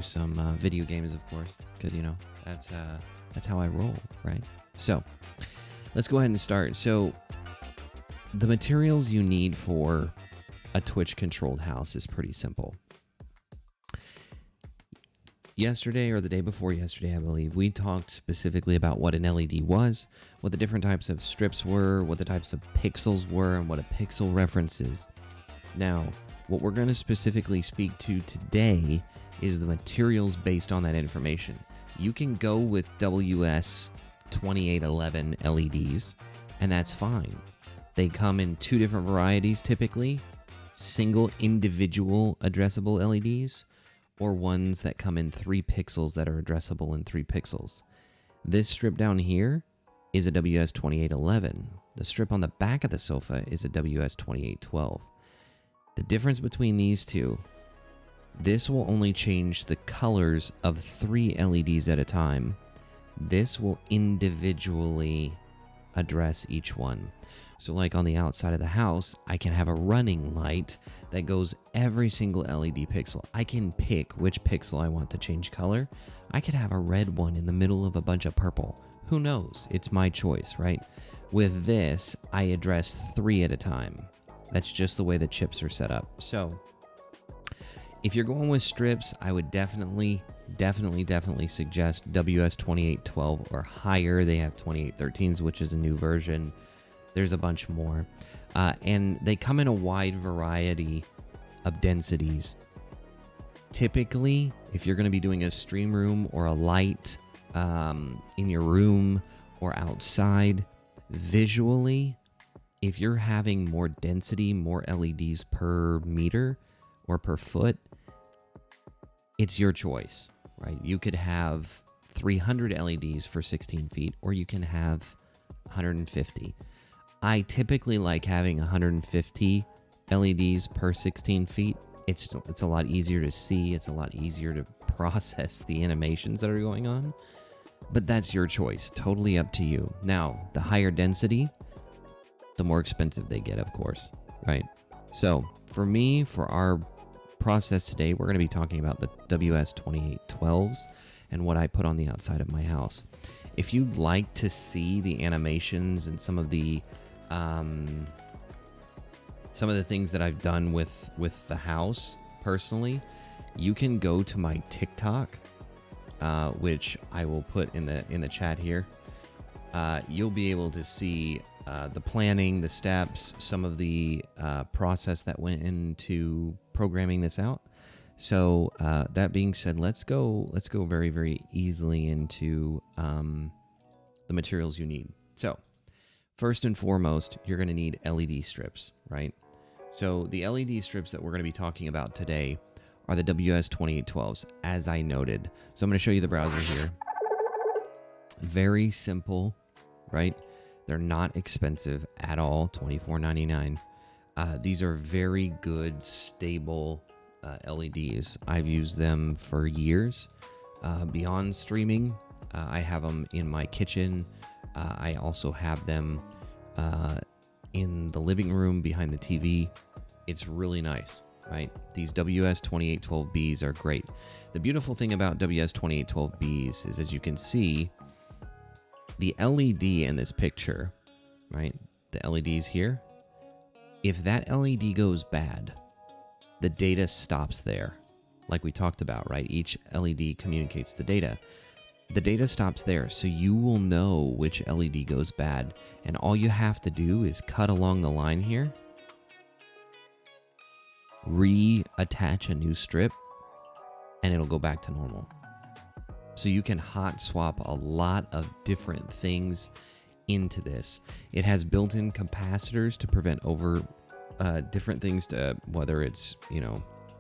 some video games, of course, because that's how I roll, right? So let's go ahead and start. So the materials you need for a Twitch controlled house is pretty simple. Yesterday or the day before yesterday, I believe, we talked specifically about what an LED was, what the different types of strips were, what the types of pixels were, and what a pixel reference is. Now, what we're going to specifically speak to today is the materials based on that information. You can go with WS2811 LEDs, and that's fine. They come in two different varieties typically, single individual addressable LEDs, or ones that come in 3 pixels that are addressable in 3 pixels. This strip down here is a WS2811. The strip on the back of the sofa is a WS2812. The difference between these two, this will only change the colors of 3 LEDs at a time. This will individually address each one. So like on the outside of the house, I can have a running light that goes every single LED pixel. I can pick which pixel I want to change color. I could have a red one in the middle of a bunch of purple. Who knows? It's my choice, right? With this, I address 3 at a time. That's just the way the chips are set up. So if you're going with strips, I would definitely suggest WS2812 or higher. They have 2813s, which is a new version. There's a bunch more. And they come in a wide variety of densities. Typically, if you're going to be doing a stream room or a light in your room or outside, visually, if you're having more density, more LEDs per meter or per foot, it's your choice, right? You could have 300 LEDs for 16 feet, or you can have 150. I typically like having 150 LEDs per 16 feet. It's a lot easier to see. It's a lot easier to process the animations that are going on. But that's your choice. Totally up to you. Now, the higher density, the more expensive they get, of course, right? So for me, for our process today, we're going to be talking about the WS2812s and what I put on the outside of my house. If you'd like to see the animations and some of the things that I've done with the house personally, you can go to my TikTok, which I will put in the chat here. You'll be able to see the planning, the steps, some of the process that went into programming this out. So that being said, let's go very, very easily into the materials you need. So first and foremost, you're going to need LED strips, right? So the LED strips that we're going to be talking about today are the WS2812s, as I noted. So I'm going to show you the browser here. Very simple, right? They're not expensive at all, $24.99. These are very good, stable LEDs. I've used them for years. Beyond streaming, I have them in my kitchen. I also have them in the living room behind the TV. It's really nice, right? These WS2812Bs are great. The beautiful thing about WS2812Bs is, as you can see, the LED in this picture, right? The LEDs here, if that LED goes bad, the data stops there. Like we talked about, right? Each LED communicates the data. The data stops there, so you will know which LED goes bad. And all you have to do is cut along the line here, reattach a new strip, and it'll go back to normal. So you can hot swap a lot of different things into this. It has built-in capacitors to prevent different things, to whether it's,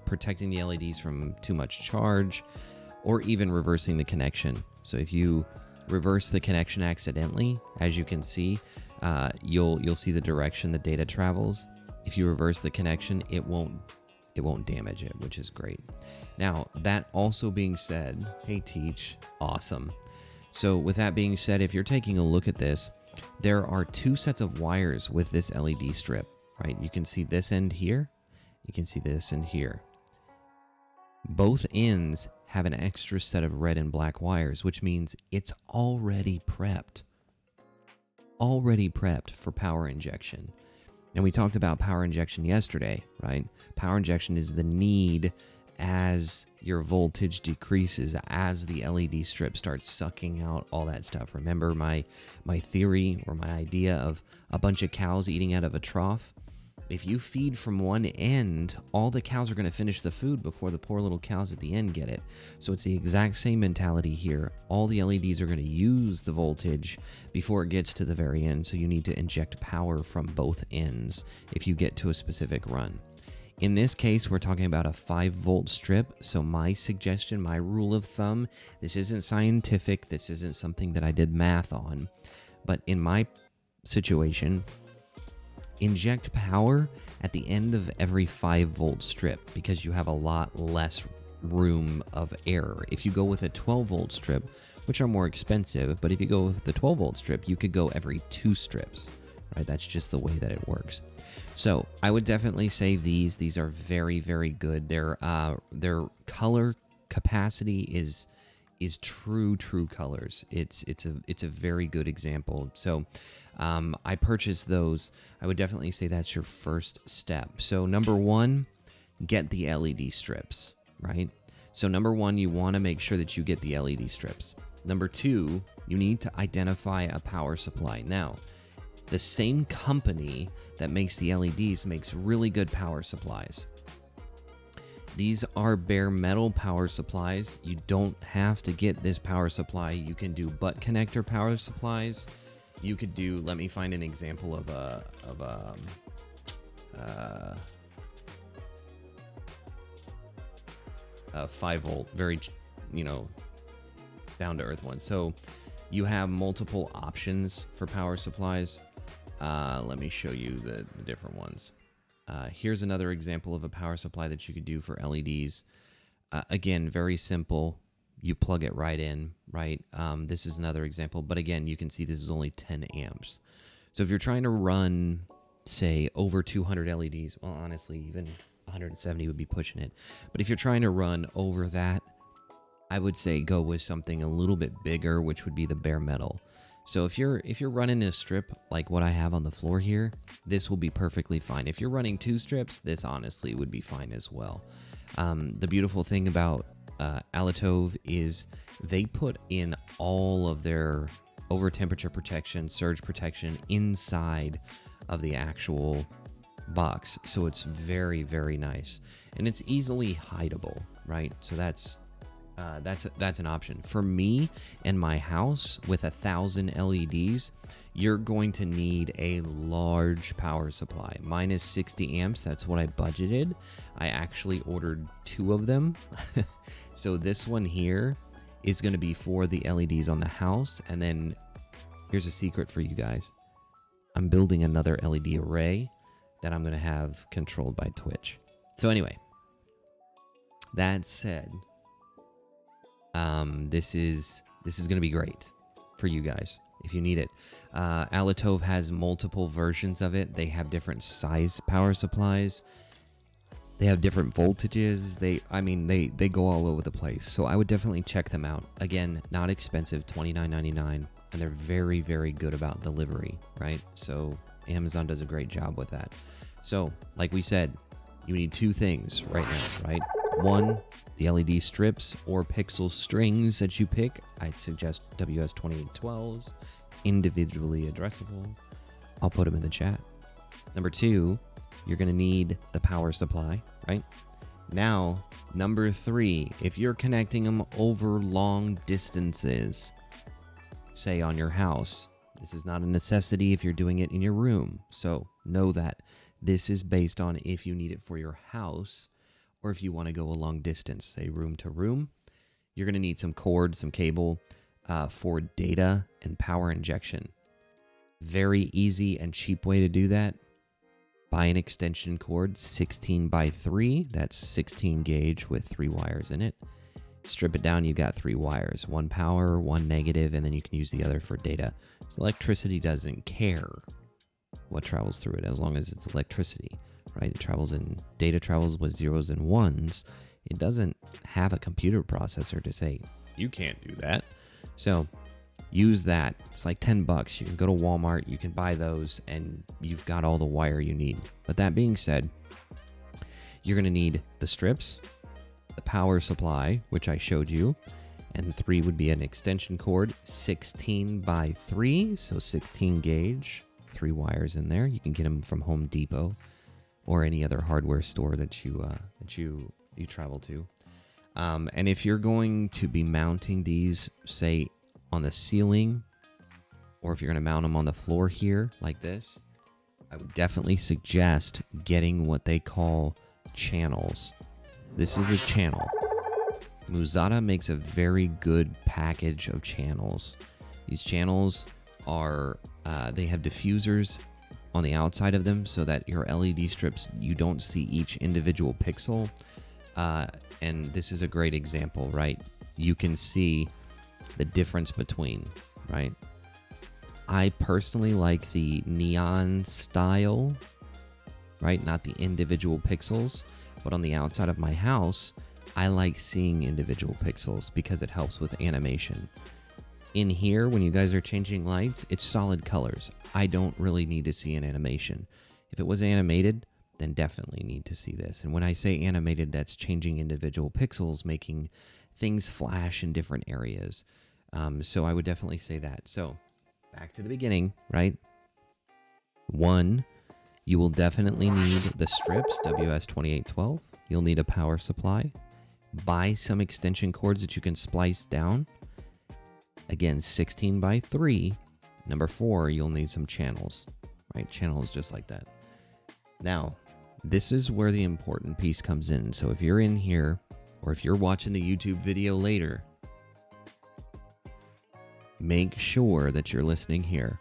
protecting the LEDs from too much charge, or even reversing the connection. So if you reverse the connection accidentally, as you can see, you'll see the direction the data travels. If you reverse the connection, it won't damage it, which is great. Now, that also being said, hey Teach, awesome. So with that being said, if you're taking a look at this, there are 2 sets of wires with this LED strip, right? You can see this end here. You can see this end here. Both ends have an extra set of red and black wires, which means it's already prepped for power injection. And we talked about power injection yesterday, right? Power injection is the need as your voltage decreases, as the LED strip starts sucking out all that stuff. Remember my theory or my idea of a bunch of cows eating out of a trough? If you feed from one end, all the cows are going to finish the food before the poor little cows at the end get it. So it's the exact same mentality here. All the LEDs are going to use the voltage before it gets to the very end, so you need to inject power from both ends if you get to a specific run. In this case, we're talking about a 5-volt strip, so my suggestion, my rule of thumb, this isn't scientific, this isn't something that I did math on, but in my situation, inject power at the end of every 5-volt strip because you have a lot less room of error. If you go with a 12-volt strip, which are more expensive, but if you go with the 12-volt strip, you could go every 2 strips, right? That's just the way that it works. So I would definitely say these are very, very good. Their color capacity is true colors. It's a very good example. So I purchased those. I would definitely say that's your first step. So number 1, get the LED strips, right? So number 1, you want to make sure that you get the LED strips. Number 2, you need to identify a power supply. Now, the same company that makes the LEDs makes really good power supplies. These are bare metal power supplies. You don't have to get this power supply. You can do butt connector power supplies. You could do, let me find an example of a 5-volt, very, down to earth one. So you have multiple options for power supplies. Let me show you the different ones. Here's another example of a power supply that you could do for LEDs. Again, very simple. You plug it right in, right? This is another example, but again, you can see this is only 10 amps. So if you're trying to run, say, over 200 LEDs, well, honestly, even 170 would be pushing it. But if you're trying to run over that, I would say go with something a little bit bigger, which would be the bare metal. So if you're running a strip like what I have on the floor here, this will be perfectly fine. If you're running 2 strips, this honestly would be fine as well. The beautiful thing about Alatov is they put in all of their over temperature protection, surge protection inside of the actual box. So it's very, very nice. And it's easily hideable, right? So that's an option. For me and my house with 1,000 LEDs, you're going to need a large power supply. Mine is 60 amps. That's what I budgeted. I actually ordered 2 of them. So this one here is going to be for the LEDs on the house. And then here's a secret for you guys. I'm building another LED array that I'm going to have controlled by Twitch. So anyway, that said, this is going to be great for you guys if you need it. Alatov has multiple versions of it. They have different size power supplies. They have different voltages. They go all over the place. So I would definitely check them out. Again, not expensive, $29.99, and they're very, very good about delivery, right? So Amazon does a great job with that. So, like we said, you need 2 things right now, right? 1, the LED strips or pixel strings that you pick. I'd suggest WS2812s, individually addressable. I'll put them in the chat. Number 2, you're going to need the power supply, right? Now, number 3, if you're connecting them over long distances, say on your house, this is not a necessity if you're doing it in your room. So know that this is based on if you need it for your house or if you want to go a long distance, say room to room. You're going to need some cord, some cable for data and power injection. Very easy and cheap way to do that. Buy an extension cord, 16 by 3. That's 16 gauge with 3 wires in it. Strip it down, you got 3 wires. 1 power, 1 negative, and then you can use the other for data. So electricity doesn't care what travels through it as long as it's electricity, right? It travels in, data travels with 0s and 1s. it doesn't have a computer processor to say, you can't do that. So use that. It's like $10. You can go to Walmart, you can buy those, and you've got all the wire you need. But that being said, you're going to need the strips, the power supply, which I showed you, and 3 would be an extension cord, 16 by 3, so 16 gauge, 3 wires in there. You can get them from Home Depot or any other hardware store that you travel to. And if you're going to be mounting these, say, on the ceiling, or if you're going to mount them on the floor here, like this, I would definitely suggest getting what they call channels. This is a channel. Muzata makes a very good package of channels. These channels are, they have diffusers on the outside of them so that your LED strips, you don't see each individual pixel. And this is a great example, right? You can see the difference between, right? I personally like the neon style, right? Not the individual pixels, but on the outside of my house, I like seeing individual pixels because it helps with animation. In here, when you guys are changing lights, it's solid colors. I don't really need to see an animation. If it was animated, then definitely need to see this. And when I say animated, that's changing individual pixels, making things flash in different areas. So I would definitely say that. So back to the beginning, right? 1, you will definitely need the strips, WS2812. You'll need a power supply. Buy some extension cords that you can splice down. Again, 16 by 3. Number 4, you'll need some channels, right? Channels just like that. Now, this is where the important piece comes in. So if you're in here, or if you're watching the YouTube video later, make sure that you're listening here.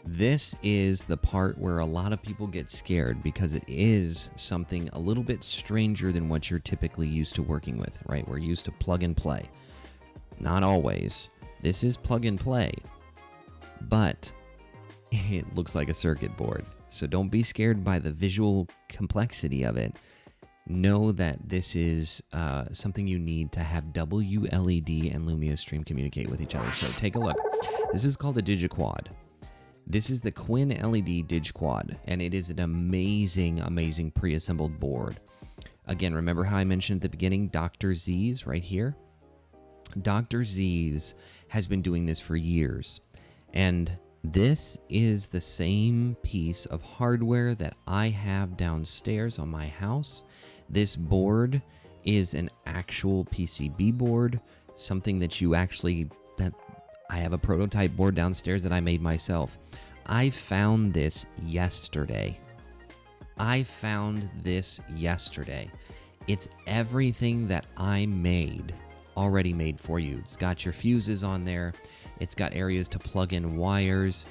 This is the part where a lot of people get scared because it is something a little bit stranger than what you're typically used to working with, right? We're used to plug and play. Not always. This is plug and play, but it looks like a circuit board. So don't be scared by the visual complexity of it. Know that this is something you need to have WLED and Lumia Stream communicate with each other. So take a look. This is called a Digiquad. This is the Quinn LED Digiquad, and it is an amazing, amazing pre-assembled board. Again, remember how I mentioned at the beginning, Dr. Z's right here? Dr. Z's has been doing this for years, and this is the same piece of hardware that I have downstairs on my house. This board is an actual PCB board, something that you actually, that I have a prototype board downstairs that I made myself. I found this yesterday. It's everything that I made, already made for you. It's got your fuses on there. It's got areas to plug in wires.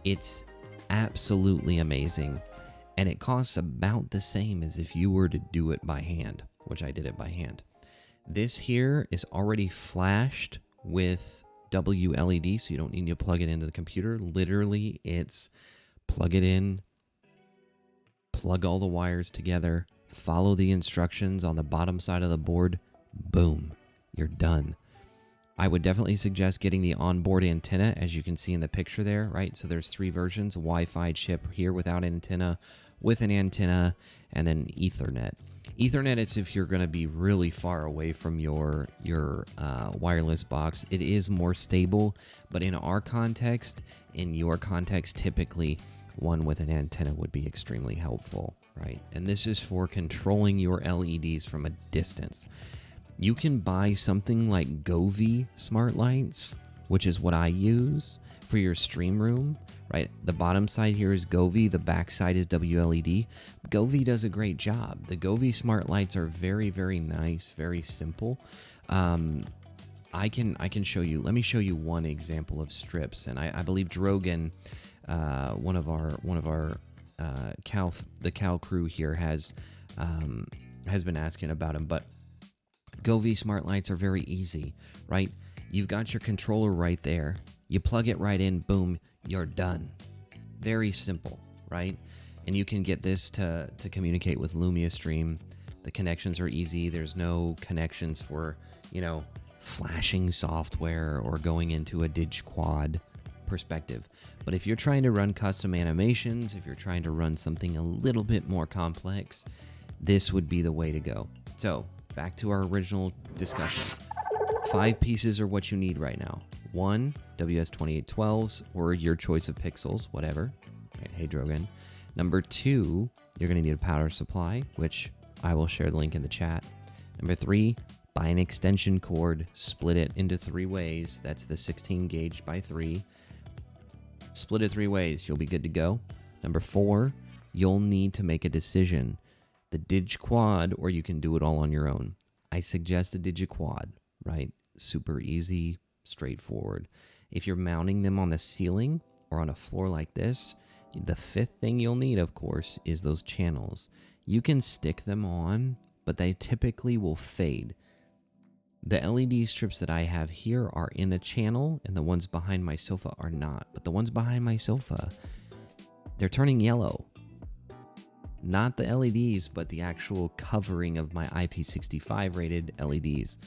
It's absolutely amazing. And it costs about the same as if you were to do it by hand, which I did it by hand. This here is already flashed with WLED, so you don't need to plug it into the computer. Literally, it's plug it in, plug all the wires together, follow the instructions on the bottom side of the board, boom, you're done. I would definitely suggest getting the onboard antenna, as you can see in the picture there, right? So there's 3 versions, Wi-Fi chip here without antenna, with an antenna, and then Ethernet. Ethernet is if you're going to be really far away from your wireless box. It is more stable, but in our context, in your context, typically one with an antenna would be extremely helpful, right? And this is for controlling your LEDs from a distance. You can buy something like Govee smart lights, which is what I use for your stream room, right? The bottom side here is Govee, the back side is WLED. Govee does a great job. The Govee smart lights are very, very nice, very simple. I can show you. Let me show you one example of strips, and I believe Drogan, one of our the Cal crew here has been asking about them, but Govee smart lights are very easy, right? You've got your controller right there. You plug it right in, boom, you're done. Very simple, right? And you can get this to communicate with Lumia Stream. The connections are easy. There's no connections for, flashing software or going into a Digiquad perspective. But if you're trying to run custom animations, if you're trying to run something a little bit more complex, this would be the way to go. So back to our original discussion. 5 pieces are what you need right now. 1, WS2812s or your choice of pixels, whatever. Right, hey Drogan. Number 2, you're going to need a power supply, which I will share the link in the chat. Number 3, buy an extension cord, split it into 3 ways. That's the 16 gauge by 3. Split it 3 ways, you'll be good to go. Number 4, you'll need to make a decision. The Digiquad, or you can do it all on your own. I suggest a Digiquad, right? Super easy, straightforward. If you're mounting them on the ceiling or on a floor like this, the 5th thing you'll need, of course, is those channels. You can stick them on, but they typically will fade. The LED strips that I have here are in a channel, and the ones behind my sofa are not. But the ones behind my sofa, they're turning yellow. Not the LEDs, but the actual covering of my IP65 rated LEDs.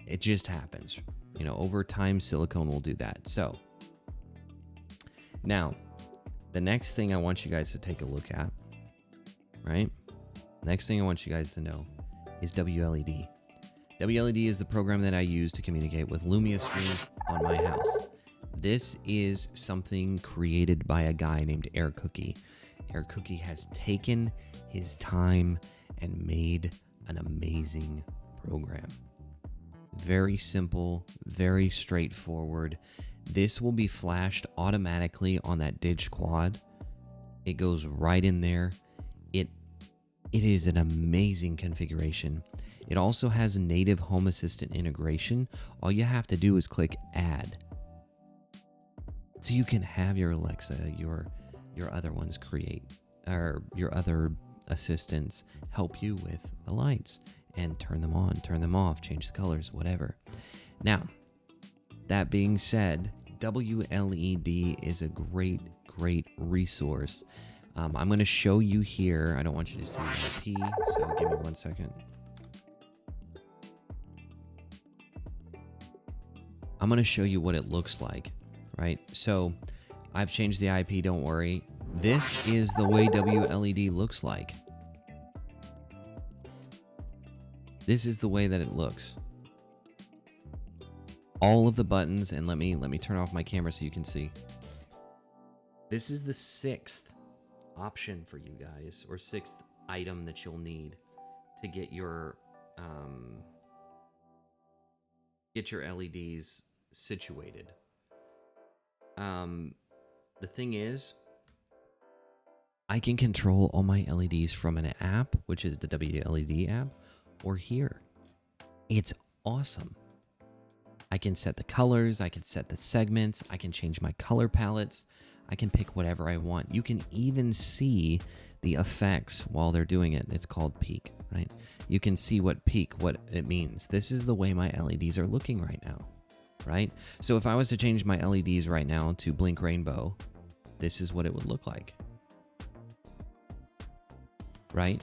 It just happens. Over time, silicone will do that. So, now, the next thing I want you guys to take a look at, right? Next thing I want you guys to know is WLED. WLED is the program that I use to communicate with Lumia Stream on my house. This is something created by a guy named Air Cookie. Air Cookie has taken his time and made an amazing program. Very simple, very straightforward. This will be flashed automatically on that Digiquad. It goes right in there. It is an amazing configuration. It also has native Home Assistant integration. All you have to do is click Add. So you can have your Alexa, your other ones create, or your other assistants help you with the lights and turn them on, turn them off, change the colors, whatever. Now, that being said, WLED is a great resource. I'm going to show you here. I don't want you to see IP, so give me 1 second. I'm going to show you what it looks like, right? So I've changed the IP, don't worry. This is the way WLED looks like. This is the way that it looks. All of the buttons, and let me turn off my camera so you can see. This is the 6th option for you guys, or 6th item that you'll need to get your LEDs situated. The thing is, I can control all my LEDs from an app, which is the WLED app, or here. It's awesome. I can set the colors, I can set the segments, I can change my color palettes, I can pick whatever I want. You can even see the effects while they're doing it. It's called peak, right? You can see what it means. This is the way my LEDs are looking right now, right? So if I was to change my LEDs right now to blink rainbow, this is what it would look like, right?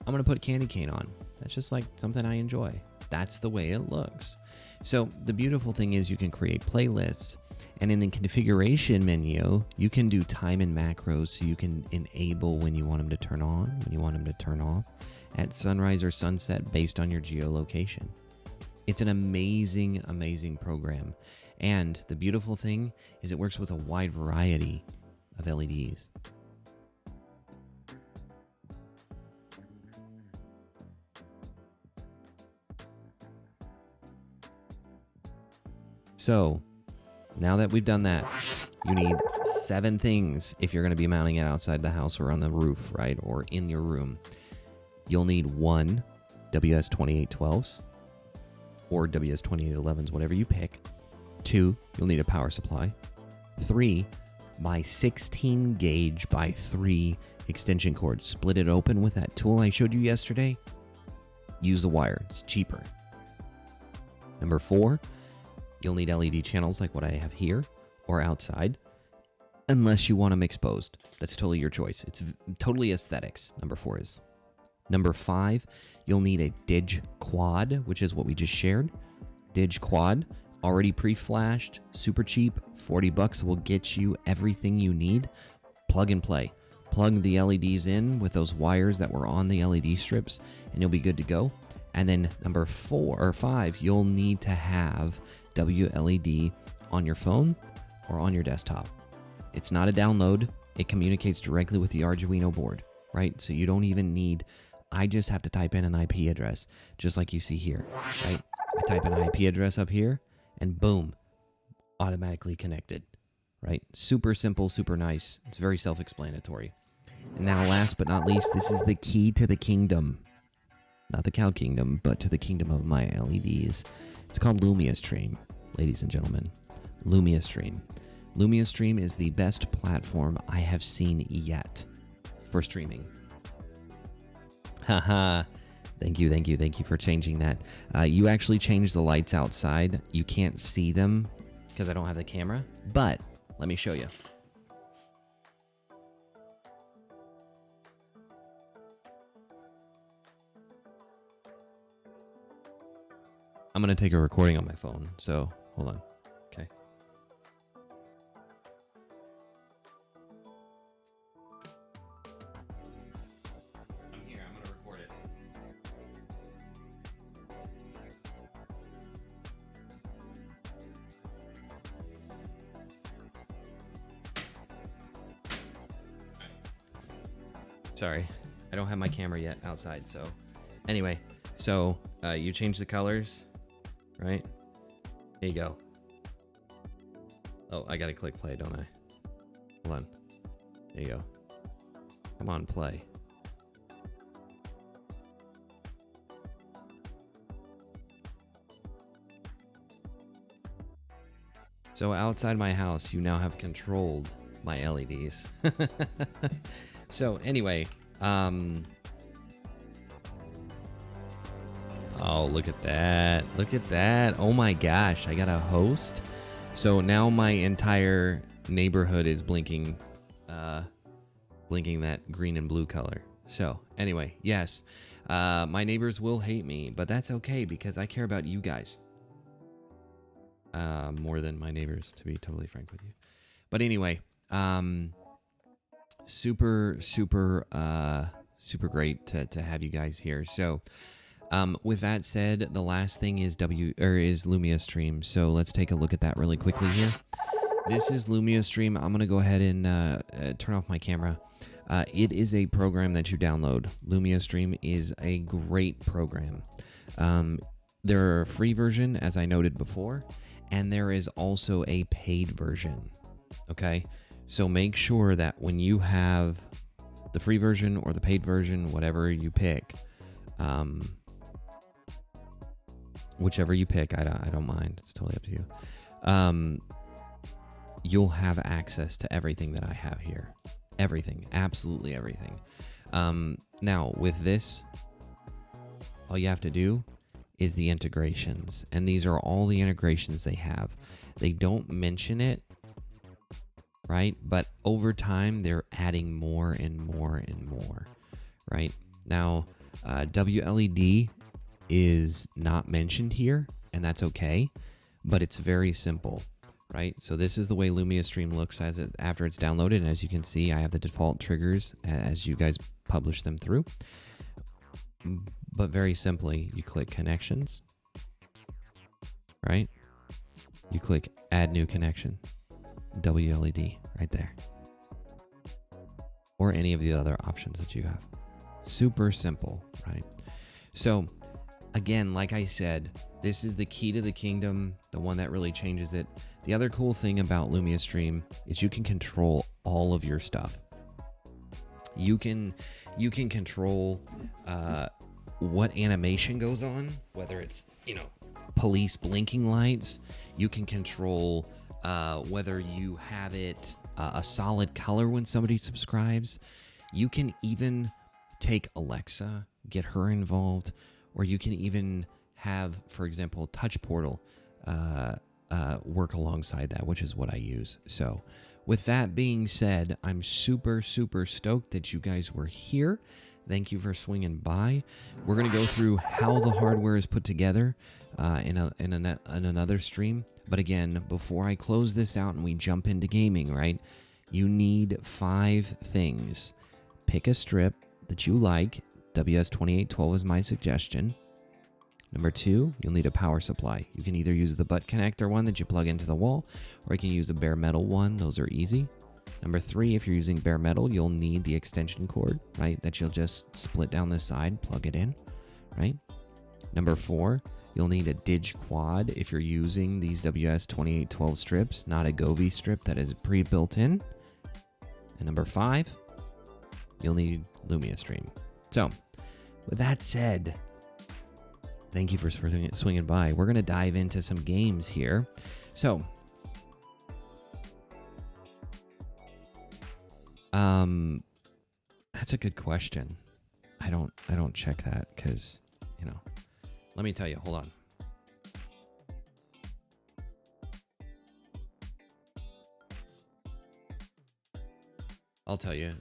I'm gonna put candy cane on. That's just like something I enjoy. That's the way it looks. So the beautiful thing is you can create playlists, and in the configuration menu, you can do time and macros, so you can enable when you want them to turn on, when you want them to turn off, at sunrise or sunset based on your geolocation. It's an amazing, amazing program. And the beautiful thing is it works with a wide variety of LEDs. So, now that we've done that, you need 7 things if you're going to be mounting it outside the house or on the roof, right? Or in your room. You'll need 1, WS2812s or WS2811s, whatever you pick. 2, you'll need a power supply. 3, my 16 gauge by 3 extension cord. Split it open with that tool I showed you yesterday. Use the wire, it's cheaper. Number 4, you'll need LED channels like what I have here or outside, unless you want them exposed. That's totally your choice. It's totally aesthetics. Number 4 is. Number 5, you'll need a Digiquad, which is what we just shared. Digiquad, already pre-flashed, super cheap, 40 bucks will get you everything you need. Plug and play. Plug the LEDs in with those wires that were on the LED strips, and you'll be good to go. And then number 5, you'll need to have WLED on your phone or on your desktop. It's not a download. It communicates directly with the Arduino board, right? So you don't even need, I just have to type in an IP address, just like you see here, right? I type an IP address up here, and boom, automatically connected, right? Super simple, super nice. It's very self-explanatory. And now last but not least, this is the key to the kingdom. Not the cow kingdom, but to the kingdom of my LEDs. It's called LumiaStream, ladies and gentlemen. LumiaStream. LumiaStream is the best platform I have seen yet for streaming. Haha. Thank you for changing that. You actually changed the lights outside. You can't see them because I don't have the camera, but let me show you. I'm going to take a recording on my phone, so hold on. Okay. I'm here. I'm going to record it. Sorry, I don't have my camera yet outside, so anyway, so you change the colors, right? Here you go. Oh, I gotta click play, don't I? Hold on. There you go. Come on, play. So outside my house, you now have controlled my LEDs. So anyway, oh, look at that. Look at that. Oh my gosh, I got a host. So now my entire neighborhood is blinking blinking that green and blue color. So anyway, yes, my neighbors will hate me, but that's okay because I care about you guys more than my neighbors, to be totally frank with you. But anyway, super great to have you guys here. So with that said, the last thing is LumiaStream. So let's take a look at that really quickly here. This is LumiaStream. I'm gonna go ahead and turn off my camera. It is a program that you download. LumiaStream is a great program. There are a free version, as I noted before, and there is also a paid version. Okay, so make sure that when you have the free version or the paid version, whatever you pick, whichever you pick, I don't mind. It's totally up to you. You'll have access to everything that I have here. Everything, absolutely everything. Now with this, all you have to do is the integrations, and these are all the integrations they have. They don't mention it, right? But over time, they're adding more and more and more, right? Now, WLED is not mentioned here, and that's okay, but it's very simple, right? So this is the way LumiaStream looks after it's downloaded, and as you can see, I have the default triggers as you guys publish them through. But very simply, you click connections, right? You click add new connection, WLED right there, or any of the other options that you have. Super simple, right? So again, like I said, this is the key to the kingdom, the one that really changes it. The other cool thing about LumiaStream is you can control all of your stuff. You can control what animation goes on, whether it's, police blinking lights. You can control whether you have it a solid color when somebody subscribes. You can even take Alexa, get her involved, or you can even have, for example, Touch Portal work alongside that, which is what I use. So with that being said, I'm super stoked that you guys were here. Thank you for swinging by. We're going to go through how the hardware is put together in another stream. But again, before I close this out and we jump into gaming, right, you need 5 things. Pick a strip that you like. WS2812 is my suggestion. Number 2, you'll need a power supply. You can either use the butt connector one that you plug into the wall, or you can use a bare metal one. Those are easy. Number 3, if you're using bare metal, you'll need the extension cord, right, that you'll just split down the side, plug it in, right? Number 4, you'll need a Digiquad if you're using these WS2812 strips, not a Govee strip that is pre-built in. And number 5, you'll need Lumia Stream. So, with that said, thank you for swinging by. We're going to dive into some games here. So, that's a good question. I don't check that because, you know, let me tell you, hold on. I'll tell you.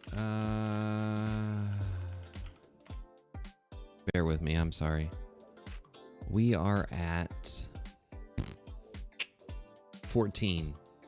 Bear with me, I'm sorry. We are at 14.